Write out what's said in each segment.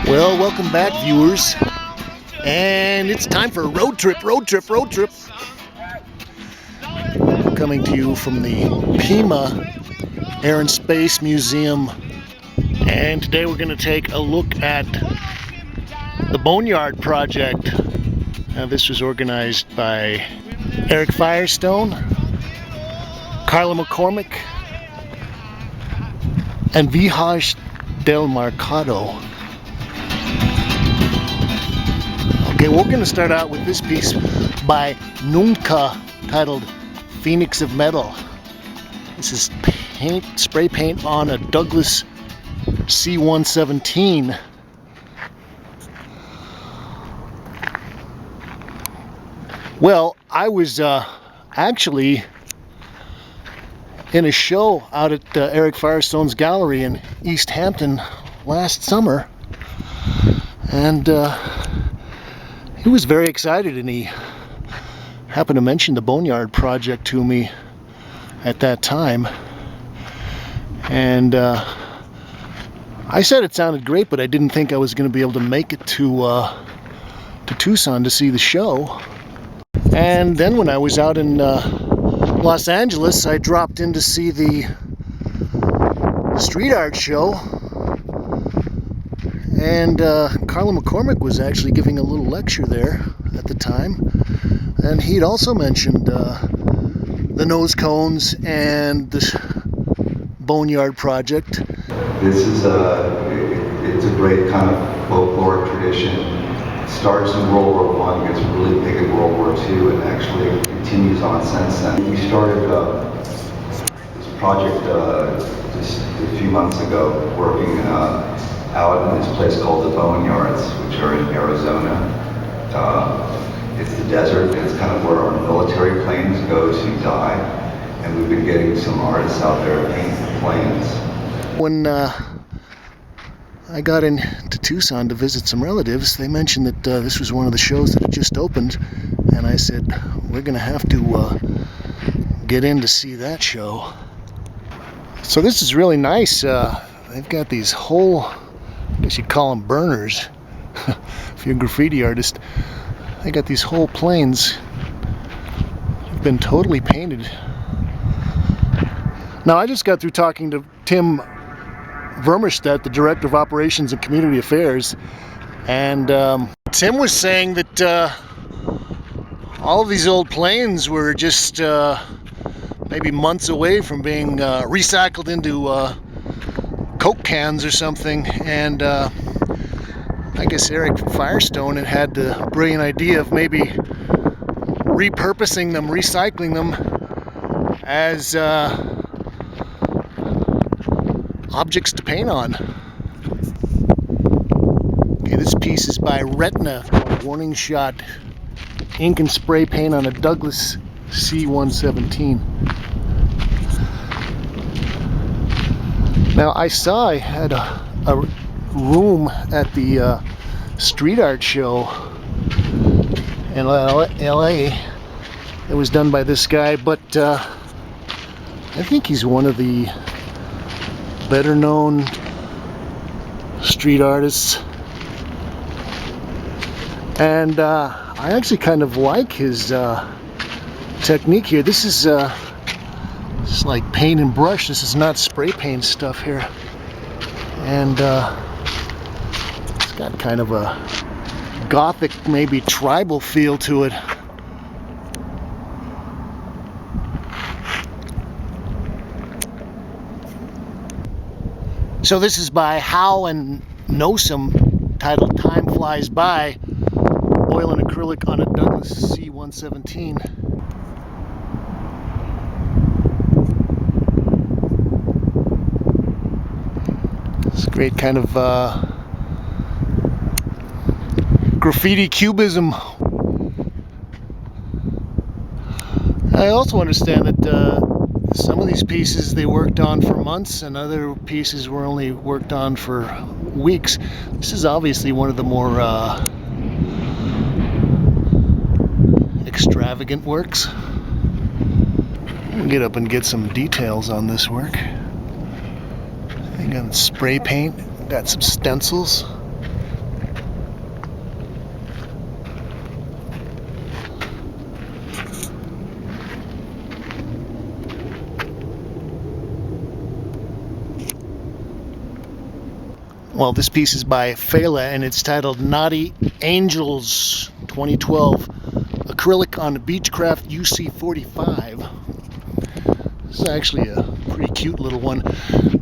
Well, welcome back, viewers, and it's time for a road trip. Coming to you from the PIMA Air and Space Museum, and today we're going to take a look at the Boneyard Project. Now, this was organized by Eric Firestone, Carlo McCormick, and Vihaj del Mercado. Okay, we're going to start out with this piece by LAMCA titled Phoenix of Metal. This is spray paint on a Douglas C-117. Well, I was actually in a show out at Eric Firestone's gallery in East Hampton last summer, and he was very excited, and he happened to mention the Boneyard Project to me at that time, and I said it sounded great, but I didn't think I was going to be able to make it to Tucson to see the show. And then when I was out in Los Angeles, I dropped in to see the street art show, and Carlo McCormick was actually giving a little lecture there at the time, and he'd also mentioned the nose cones and the Boneyard Project. This is it's a great kind of folkloric tradition. It starts in World War I, gets really big in World War II, and actually continues on since then. We started this project just a few months ago, working out in this place called the Boneyards, which are in Arizona. It's the desert, and it's kind of where our military planes go to die, and we've been getting some artists out there painting the planes. When I got into Tucson to visit some relatives, they mentioned that this was one of the shows that had just opened, and I said, we're going to have to get in to see that show. So this is really nice. They've got these whole, I guess you'd call them burners, if you're a graffiti artist. They got these whole planes have been totally painted. Now, I just got through talking to Tim Vermerstedt, the Director of Operations and Community Affairs, and Tim was saying that all of these old planes were just maybe months away from being recycled into Coke cans or something, and I guess Eric Firestone had the brilliant idea of maybe repurposing them, recycling them as objects to paint on. Okay, this piece is by Retina, Warning Shot, ink and spray paint on a Douglas C-117. Now, I saw I had a room at the street art show in LA. It was done by this guy, but I think he's one of the better known street artists, and I actually kind of like his technique here. This is just like paint and brush. This is not spray paint stuff here, and it's got kind of a gothic, maybe tribal feel to it. So this is by Howe and Nosum, titled Time Flies By, oil and acrylic on a Douglas C-117. It's a great kind of graffiti cubism. I also understand that some of these pieces they worked on for months, and other pieces were only worked on for weeks. This is obviously one of the more extravagant works. We'll get up and get some details on this work. I got spray paint, got some stencils. Well, this piece is by Fela and it's titled Naughty Angels 2012 Acrylic on Beechcraft UC45. This is actually a pretty cute little one.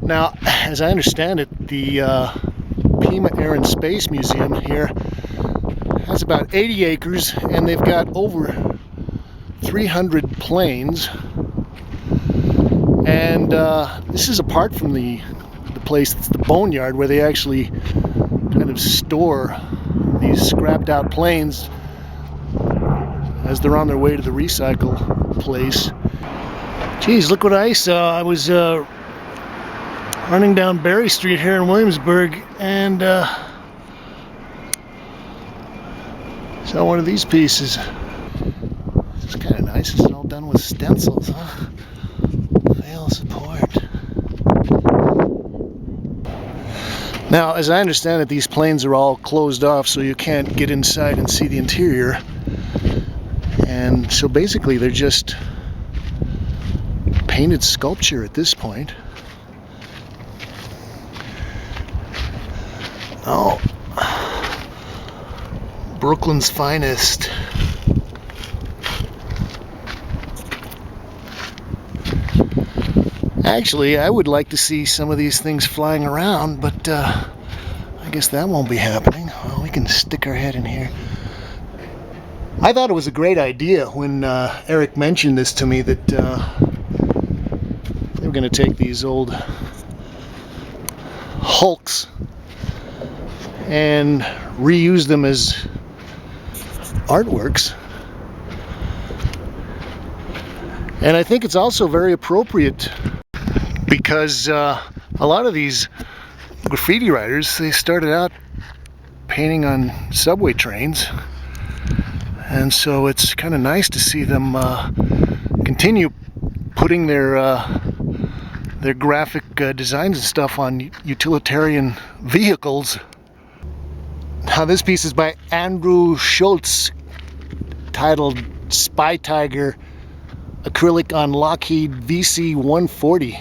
Now, as I understand it, the PIMA Air and Space Museum here has about 80 acres and they've got over 300 planes. And this is apart from the place that's the Boneyard, where they actually kind of store these scrapped out planes as they're on their way to the recycle place. Geez, look what I saw. I was running down Berry Street here in Williamsburg and saw one of these pieces. It's kind of nice. It's all done with stencils, huh? Fail support. Now, as I understand it, these planes are all closed off, so you can't get inside and see the interior. And so basically they're just painted sculpture at this point. Oh, Brooklyn's finest. Actually, I would like to see some of these things flying around, but I guess that won't be happening. Well, we can stick our head in here. I thought it was a great idea when Eric mentioned this to me, that they were going to take these old hulks and reuse them as artworks. And I think it's also very appropriate because a lot of these graffiti writers, they started out painting on subway trains, and so it's kind of nice to see them continue putting their graphic designs and stuff on utilitarian vehicles. Now, this piece is by Andrew Schultz, titled Spy Tiger Acrylic on Lockheed VC 140.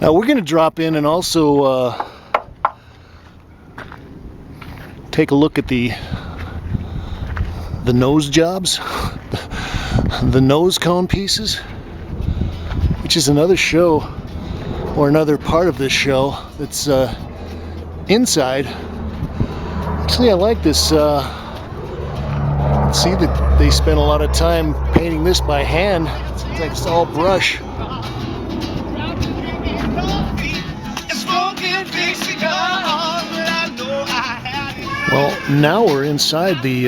Now we're going to drop in and also take a look at the nose jobs, the nose cone pieces, which is another show, or another part of this show that's inside. Actually, I like this. See that they spent a lot of time painting this by hand. It seems like it's all brush. Well, now we're inside the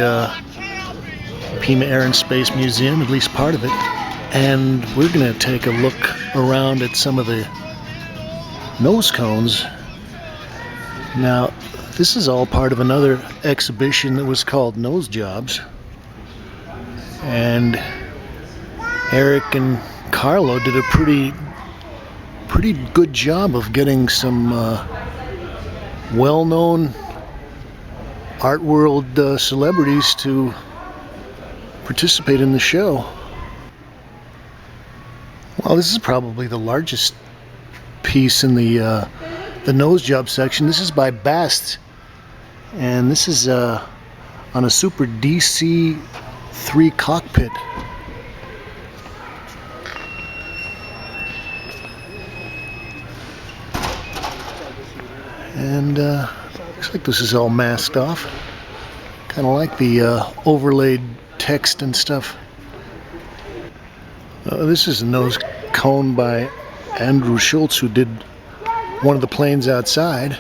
PIMA Air and Space Museum, at least part of it, and we're going to take a look around at some of the nose cones. Now, this is all part of another exhibition that was called Nose Jobs, and Eric and Carlo did a pretty good job of getting some well-known art world celebrities to participate in the show. Well, this is probably the largest piece in the nose job section. This is by Bast, and this is on a Super DC-3 cockpit. And looks like this is all masked off. Kind of like the overlaid text and stuff. This is a nose cone by Andrew Schultz, who did one of the planes outside.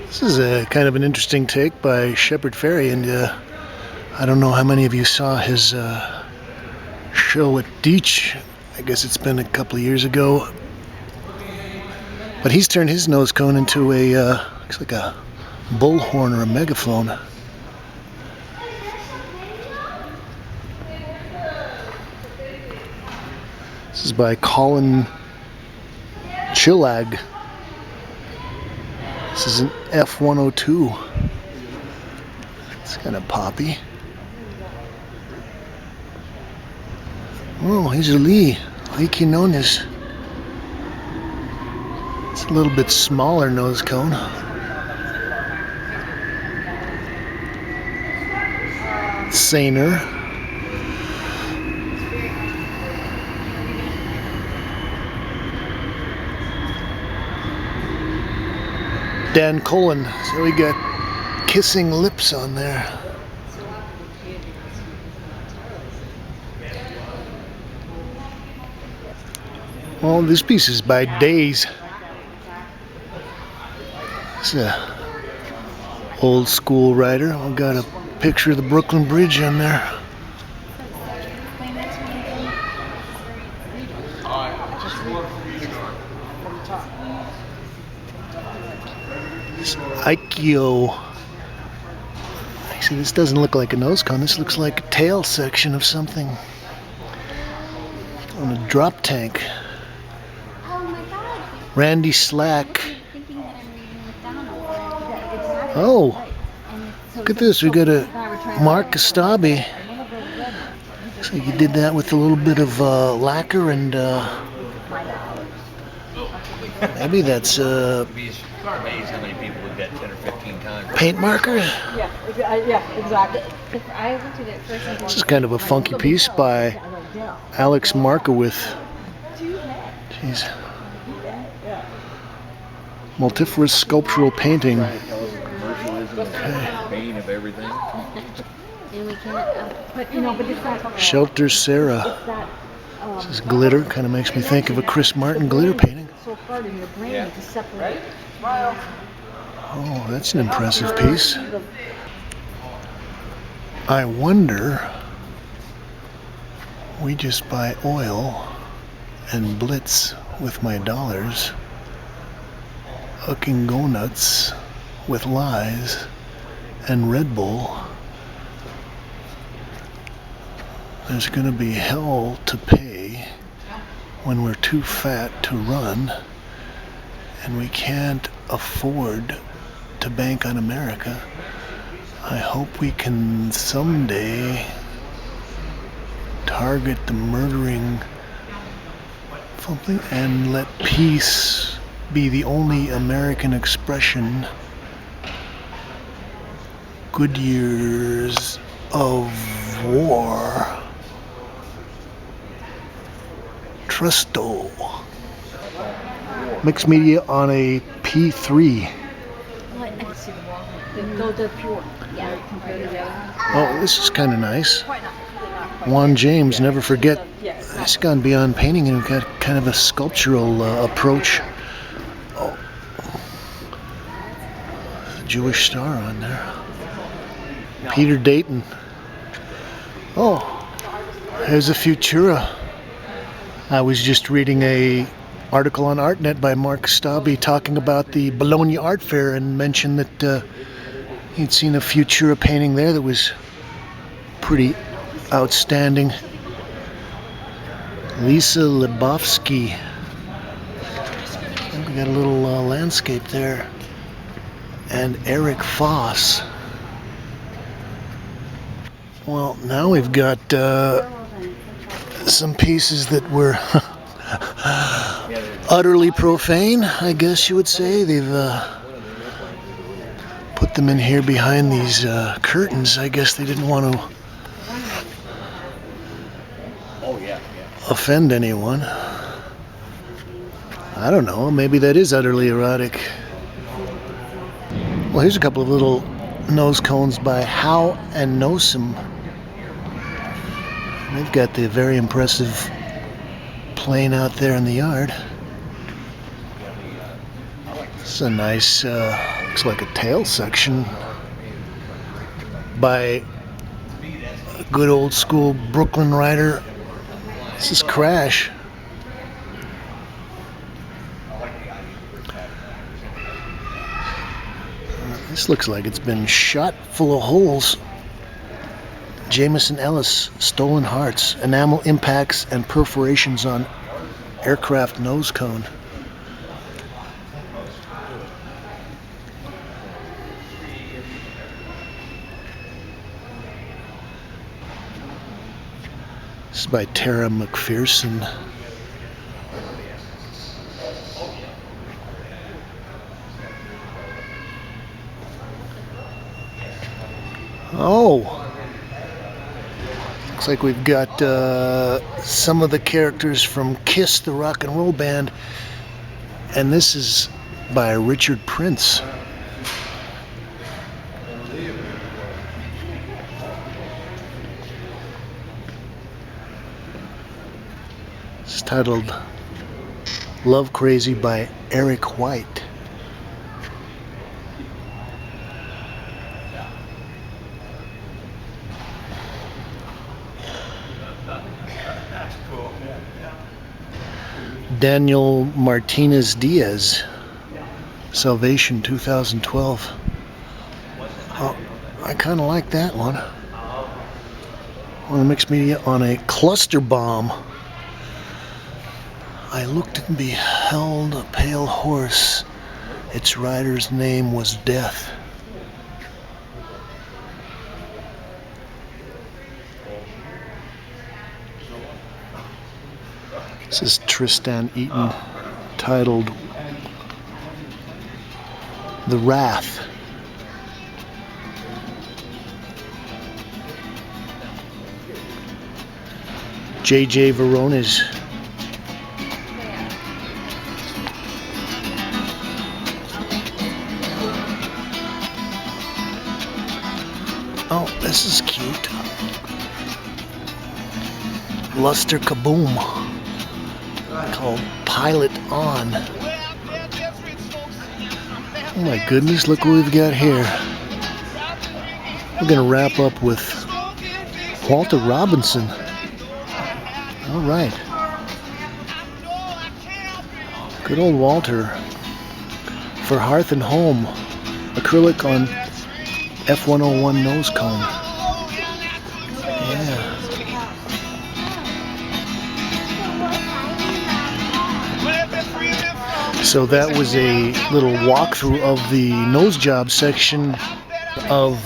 This is a kind of an interesting take by Shepard Fairey, and I don't know how many of you saw his show at Deitch. I guess it's been a couple of years ago. But he's turned his nose cone into a Looks like a bullhorn or a megaphone. This is by Colen Chillag. This is an F-102. It's kind of poppy. Oh, here's a Lee Quinones. It's a little bit smaller nose cone. Saner. Dan Colen. So we got kissing lips on there. Well, this piece is by Days. It's a old school writer. I've got a picture of the Brooklyn Bridge on there. This Aikyo. Actually, this doesn't look like a nose cone. This looks like a tail section of something on a drop tank. Randy Slack. Oh, look at this. We got a Mark Kostabi. Looks like you did that with a little bit of lacquer and maybe that's Amazed how many people would get 10 or 15 times. paint markers. Yeah, exactly. I looked at it first and This is kind of a funky piece by Alex Markowitz. Jeez. Multifarious sculptural painting. Bane of everything. and we can't, but it's not. Shelter Sarah. This is glitter. Kind of makes me think of a Chris Martin glitter painting. So hard in your brain to separate. Oh, that's an impressive piece. I wonder, we just buy oil and blitz with my dollars, hooking go nuts with lies and Red Bull. There's gonna be hell to pay when we're too fat to run and we can't afford to bank on America. I hope we can someday target the murdering something and let peace be the only American expression. Good years of war. Trusto. Mixed media on a P3. Oh, this is kind of nice. Juan James, never forget. It's gone beyond painting and got kind of a sculptural approach. Oh, Jewish star on there. Peter Dayton. Oh, there's a Futura. I was just reading a article on ArtNet by Mark Kostabi talking about the Bologna Art Fair and mentioned that he'd seen a Futura painting there that was pretty outstanding. Lisa Lebowski. I think we got a little landscape there. And Eric Foss. Well, now we've got some pieces that were utterly profane, I guess you would say. They've put them in here behind these curtains. I guess they didn't want to offend anyone. I don't know, maybe that is utterly erotic. Well, here's a couple of little nose cones by Howe and Nosum. They've got the very impressive plane out there in the yard. It's a nice, looks like a tail section by a good old school Brooklyn writer. This is Crash. This looks like it's been shot full of holes. Jameson Ellis, stolen hearts, enamel impacts and perforations on aircraft nose cone. This is by Tara McPherson. Oh! Looks like we've got some of the characters from Kiss, the rock and roll band. And this is by Richard Prince. It's titled Love Crazy by Eric White. Daniel Martinez Diaz, Salvation 2012. Oh, I kind of like that one. On the mixed media on a cluster bomb. I looked and beheld a pale horse. Its rider's name was Death. This is Tristan Eaton, titled The Wrath. J.J. Verones. Oh, this is cute. Luster Kaboom. Called Pilot On. Oh my goodness, look what we've got here. We're gonna wrap up with Walter Robinson. All right. Good old Walter. For Hearth and Home. Acrylic on F101 nose cone. Yeah. So that was a little walkthrough of the nose job section of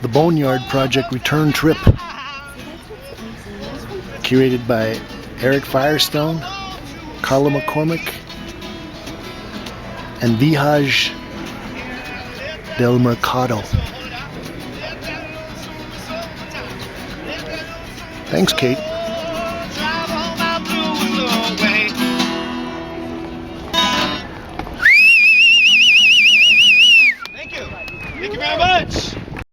the Boneyard Project return trip. Curated by Eric Firestone, Carlo McCormick, and Vihaj Del Mercado. Thanks, Kate.